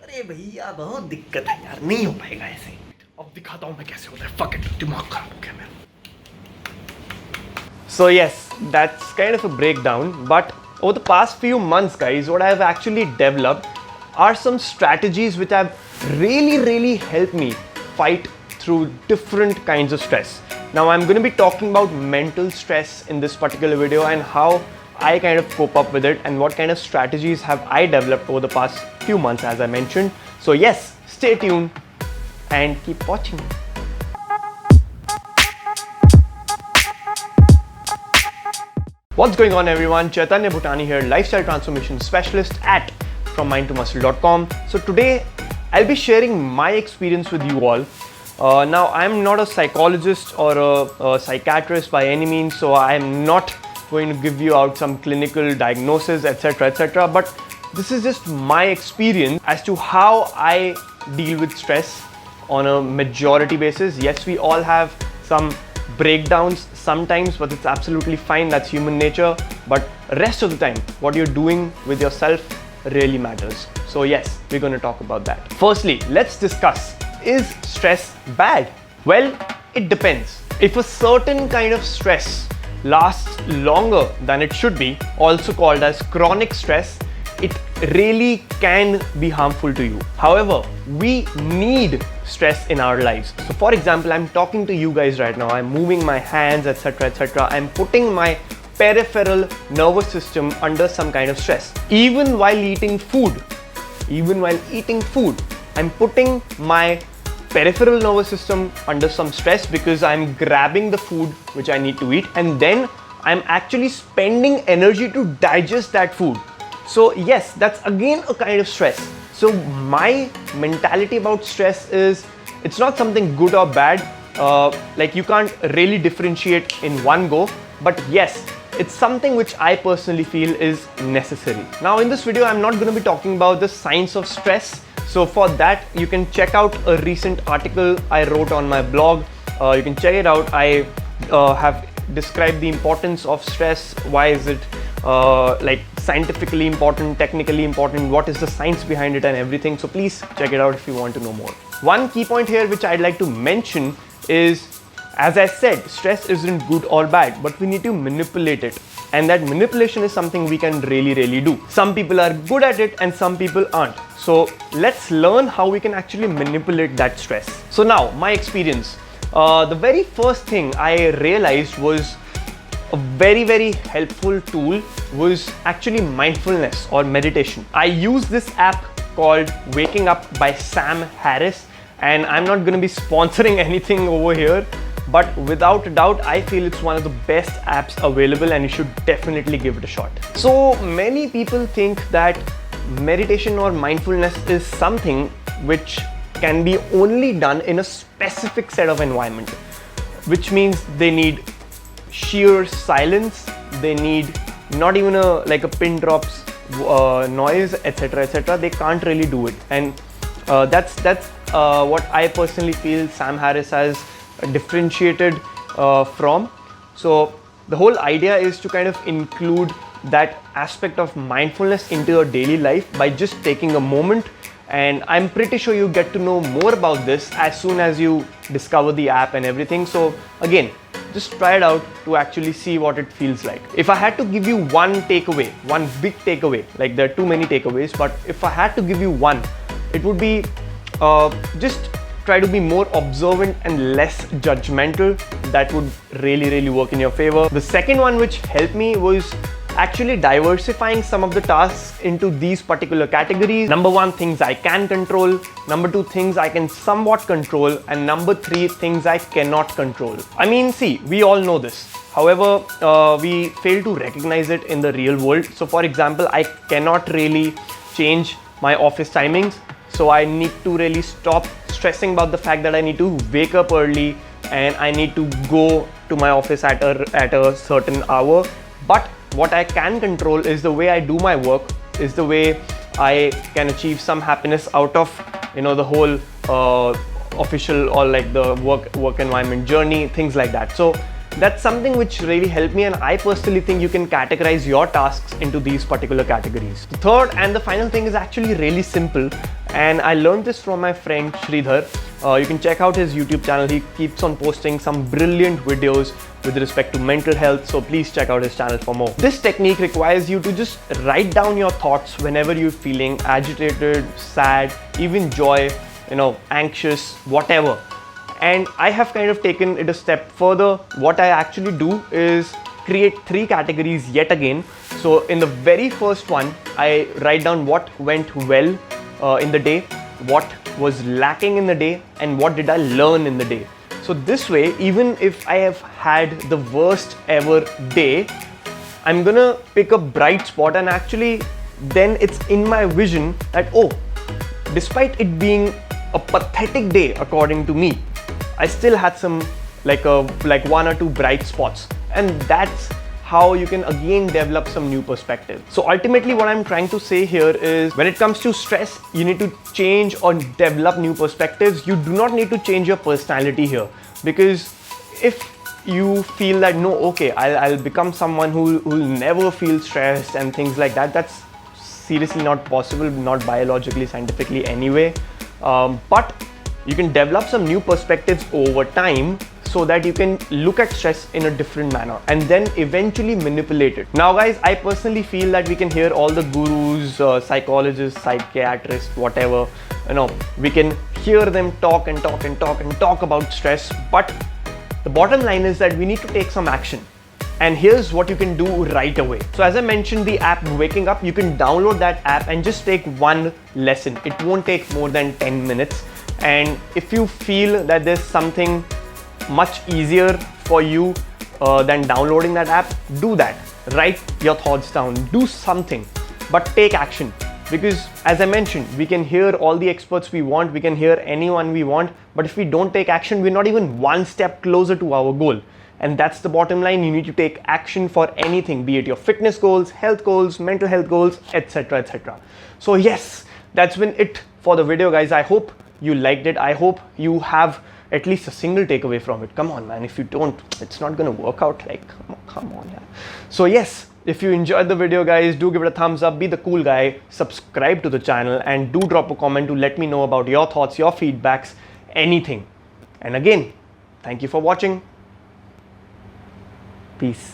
अरे भैया बहुत दिक्कत है यार, नहीं हो पाएगा ऐसे। अब दिखाता हूँ मैं कैसे होता है। फक इट, दिमाग खराब हो गया मेरा। So yes, that's kind of a breakdown, but over the past few months, guys, what I've actually developed are some strategies which have really helped me fight through different kinds of stress. Now I'm going to be talking about mental stress in this particular video and how I kind of cope up with it and what kind of strategies have I developed over the past few months, as I mentioned. So yes, stay tuned and keep watching. What's going on, everyone? Chaitanya Bhutani here, lifestyle transformation specialist at FromMindToMuscle.com. So today I'll be sharing my experience with you all. Now I'm not a psychologist or a psychiatrist by any means, so I'm not going to give you out some clinical diagnosis, etc. But this is just my experience as to how I deal with stress on a majority basis. Yes, we all have some breakdowns sometimes, but it's absolutely fine. That's human nature. But rest of the time, what you're doing with yourself really matters. So yes, we're going to talk about that. Firstly, let's discuss, is stress bad? Well, it depends. If a certain kind of stress lasts longer than it should be, also called as chronic stress, it really can be harmful to you. However, we need stress in our lives. So for example, I'm talking to you guys right now, I'm moving my hands, etc. I'm putting my peripheral nervous system under some kind of stress. Even while eating food, I'm putting my peripheral nervous system under some stress because I'm grabbing the food which I need to eat, and then I'm actually spending energy to digest that food. So yes, that's again a kind of stress. So my mentality about stress is, it's not something good or bad. Like you can't really differentiate in one go, but yes, it's something which I personally feel is necessary. Now in this video, I'm not going to be talking about the science of stress. So for that, you can check out a recent article I wrote on my blog. You can check it out. I have described the importance of stress. Why is it like scientifically important, technically important, what is the science behind it and everything. So please check it out if you want to know more. One key point here which I'd like to mention is, as I said, stress isn't good or bad, but we need to manipulate it. And that manipulation is something we can really do. Some people are good at it and some people aren't. So let's learn how we can actually manipulate that stress. So now, my experience. The very first thing I realized was a very helpful tool was actually mindfulness or meditation. I use this app called Waking Up by Sam Harris, and I'm not going to be sponsoring anything over here, but without a doubt, I feel it's one of the best apps available and you should definitely give it a shot. So many people think that meditation or mindfulness is something which can be only done in a specific set of environment, which means they need sheer silence, they need not even a pin drops noise, etc. They can't really do it, and that's what I personally feel Sam Harris has differentiated from. So the whole idea is to kind of include that aspect of mindfulness into your daily life by just taking a moment, and I'm pretty sure you get to know more about this as soon as you discover the app and everything. So again, just try it out to actually see what it feels like. If I had to give you one takeaway, one big takeaway, like there are too many takeaways, but if I had to give you one, it would be just try to be more observant and less judgmental. That would really work in your favor. The second one which helped me was actually diversifying some of the tasks into these particular categories. Number one, things I can control. Number two, things I can somewhat control. And number three, things I cannot control. I mean, see, we all know this. However, we fail to recognize it in the real world. So for example, I cannot really change my office timings. So I need to really stop stressing about the fact that I need to wake up early and I need to go to my office at a certain hour. But what I can control is the way I do my work, is the way I can achieve some happiness out of the whole official or like the work environment journey, things like that. So that's something which really helped me, and I personally think you can categorize your tasks into these particular categories. The third and the final thing is actually really simple, and I learned this from my friend Sridhar. You can check out his YouTube channel. He keeps on posting some brilliant videos with respect to mental health, so please check out his channel for more. This technique requires you to just write down your thoughts whenever you're feeling agitated, sad, even joy, anxious, whatever. And I have kind of taken it a step further. What I actually do is create 3 categories yet again. So in the very first one, I write down what went well in the day, what was lacking in the day, and what did I learn in the day. So this way, even if I have had the worst ever day, I'm gonna pick a bright spot, and actually then it's in my vision that, oh, despite it being a pathetic day according to me, I still had some like 1 or 2 bright spots, and that's how you can again develop some new perspective. So ultimately what I'm trying to say here is, when it comes to stress, you need to change or develop new perspectives. You do not need to change your personality here, because if you feel that no, okay, I'll become someone who'll never feel stressed and things like that, that's seriously not possible, not biologically, scientifically anyway. But you can develop some new perspectives over time so that you can look at stress in a different manner and then eventually manipulate it. Now guys, I personally feel that we can hear all the gurus, psychologists, psychiatrists, whatever, we can hear them talk about stress, but the bottom line is that we need to take some action. And here's what you can do right away. So as I mentioned, the app Waking Up, you can download that app and just take one lesson. It won't take more than 10 minutes. And if you feel that there's something much easier for you than downloading that app, do that. Write your thoughts down, do something, but take action. Because as I mentioned, we can hear all the experts we want, we can hear anyone we want, but if we don't take action, we're not even one step closer to our goal. And that's the bottom line. You need to take action for anything, be it your fitness goals, health goals, mental health goals, etc, etc. So yes, that's been it for the video, guys. I hope you liked it. I hope you have at least a single takeaway from it. Come on, man. If you don't, it's not gonna work out. Like, come on, yeah. So yes, if you enjoyed the video, guys, do give it a thumbs up, be the cool guy, subscribe to the channel, and do drop a comment to let me know about your thoughts, your feedbacks, anything. And again, thank you for watching. Peace.